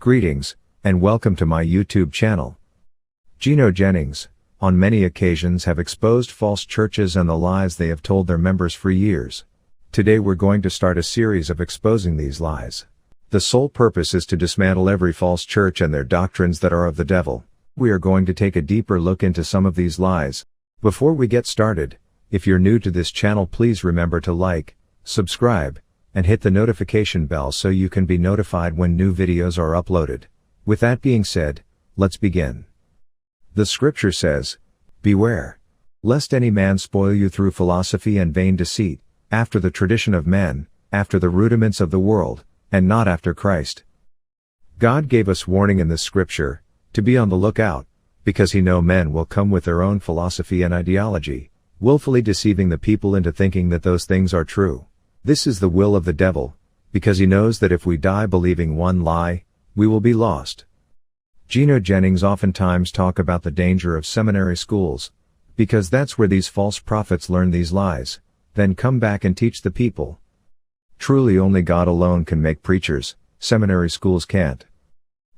Greetings, and welcome to my YouTube channel. Gino Jennings, on many occasions have exposed false churches and the lies they have told their members for years. Today we're going to start a series of exposing these lies. The sole purpose is to dismantle every false church and their doctrines that are of the devil. We are going to take a deeper look into some of these lies. Before we get started, if you're new to this channel, please remember to like, subscribe, and hit the notification bell so you can be notified when new videos are uploaded. With that being said, let's begin. The scripture says, "Beware, lest any man spoil you through philosophy and vain deceit, after the tradition of men, after the rudiments of the world, and not after Christ." God gave us warning in this scripture, to be on the lookout, because he know men will come with their own philosophy and ideology, willfully deceiving the people into thinking that those things are true. This is the will of the devil, because he knows that if we die believing one lie, we will be lost. Gino Jennings oftentimes talk about the danger of seminary schools, because that's where these false prophets learn these lies, then come back and teach the people. Truly only God alone can make preachers, seminary schools can't.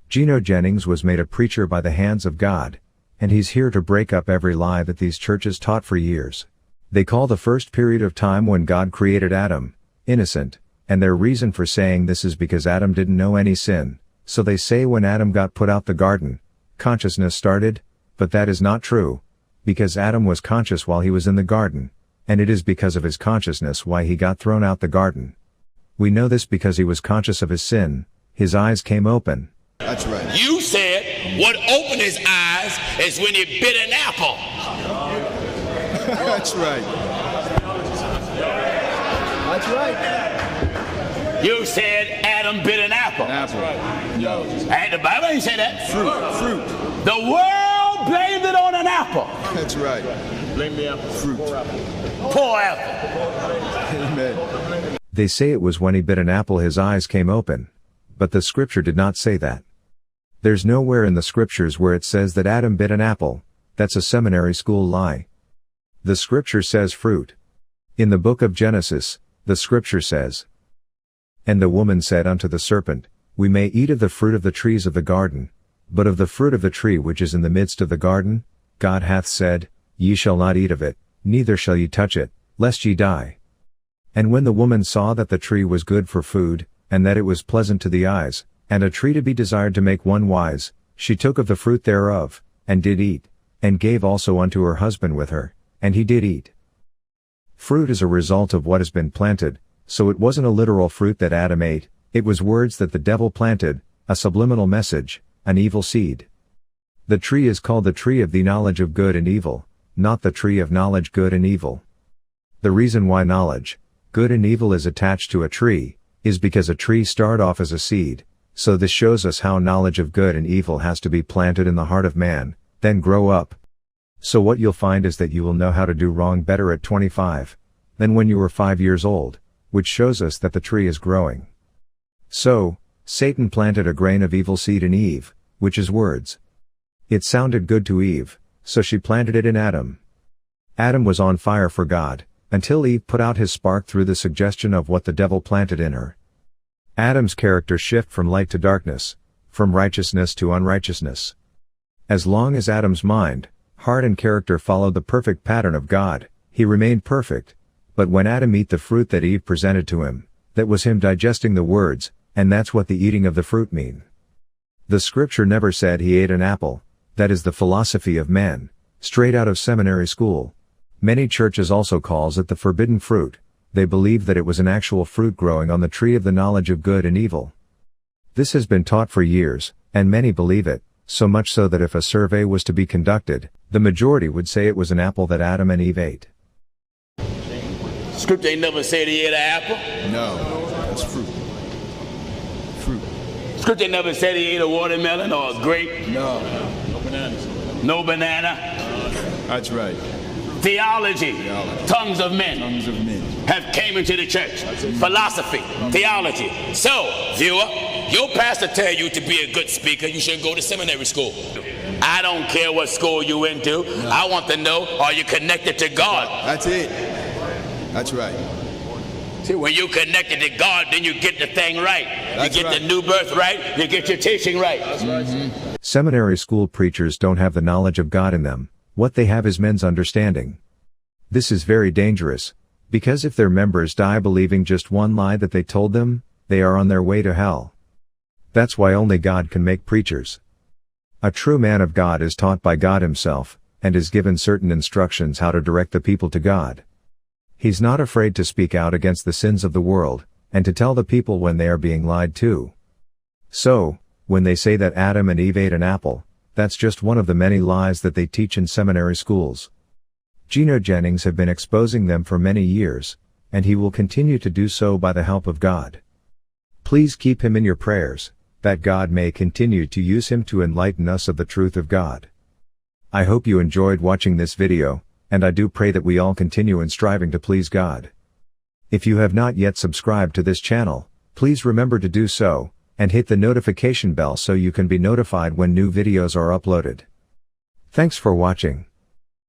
Gino Jennings was made a preacher by the hands of God, and he's here to break up every lie that these churches taught for years. They call the first period of time when God created Adam, innocent, and their reason for saying this is because Adam didn't know any sin, so they say when Adam got put out the garden, consciousness started, but that is not true, because Adam was conscious while he was in the garden, and it is because of his consciousness why he got thrown out the garden. We know this because he was conscious of his sin, his eyes came open. That's right. You said what opened his eyes is when he bit an apple. That's right. That's right. You said Adam bit an apple. Apple. Right. No. And the Bible didn't say that. Fruit. The world blamed it on an apple. That's right. Blame the apple. Fruit. Poor apple. Amen. They say it was when he bit an apple his eyes came open. But the scripture did not say that. There's nowhere in the scriptures where it says that Adam bit an apple. That's a seminary school lie. The scripture says fruit. In the book of Genesis, the scripture says, "And the woman said unto the serpent, We may eat of the fruit of the trees of the garden, but of the fruit of the tree which is in the midst of the garden, God hath said, Ye shall not eat of it, neither shall ye touch it, lest ye die. And when the woman saw that the tree was good for food, and that it was pleasant to the eyes, and a tree to be desired to make one wise, she took of the fruit thereof, and did eat, and gave also unto her husband with her, and he did eat." Fruit is a result of what has been planted, so it wasn't a literal fruit that Adam ate, it was words that the devil planted, a subliminal message, an evil seed. The tree is called the tree of the knowledge of good and evil, not the tree of knowledge good and evil. The reason why knowledge, good and evil is attached to a tree, is because a tree started off as a seed, so this shows us how knowledge of good and evil has to be planted in the heart of man, then grow up. So what you'll find is that you will know how to do wrong better at 25 than when you were 5 years old, which shows us that the tree is growing. So, Satan planted a grain of evil seed in Eve, which is words. It sounded good to Eve, so she planted it in Adam. Adam was on fire for God, until Eve put out his spark through the suggestion of what the devil planted in her. Adam's character shift from light to darkness, from righteousness to unrighteousness. As long as Adam's mind, heart and character followed the perfect pattern of God, he remained perfect. But when Adam ate the fruit that Eve presented to him, that was him digesting the words, and that's what the eating of the fruit mean. The scripture never said he ate an apple, that is the philosophy of men, straight out of seminary school. Many churches also calls it the forbidden fruit. They believe that it was an actual fruit growing on the tree of the knowledge of good and evil. This has been taught for years, and many believe it, so much so that if a survey was to be conducted, the majority would say it was an apple that Adam and Eve ate. Scripture ain't never said he ate an apple. No. That's fruit. Fruit. Scripture never said he ate a watermelon or a grape. No. No banana. That's right. Theology. Tongues of men. Tongues of men. Have came into the church. Philosophy, theology. So, viewer, your pastor tell you to be a good speaker, you should go to seminary school. I don't care what school you went to. No. I want to know, are you connected to God? That's it. That's right. See, when you connected to God, then you get the thing right. That's you get right. the new birth right. You get your teaching right. Seminary school preachers don't have the knowledge of God in them. What they have is men's understanding. This is very dangerous, because if their members die believing just one lie that they told them, they are on their way to hell. That's why only God can make preachers. A true man of God is taught by God himself, and is given certain instructions how to direct the people to God. He's not afraid to speak out against the sins of the world, and to tell the people when they are being lied to. So, when they say that Adam and Eve ate an apple, that's just one of the many lies that they teach in seminary schools. Gino Jennings have been exposing them for many years, and he will continue to do so by the help of God. Please keep him in your prayers, that God may continue to use him to enlighten us of the truth of God. I hope you enjoyed watching this video, and I do pray that we all continue in striving to please God. If you have not yet subscribed to this channel, please remember to do so, and hit the notification bell so you can be notified when new videos are uploaded. Thanks for watching.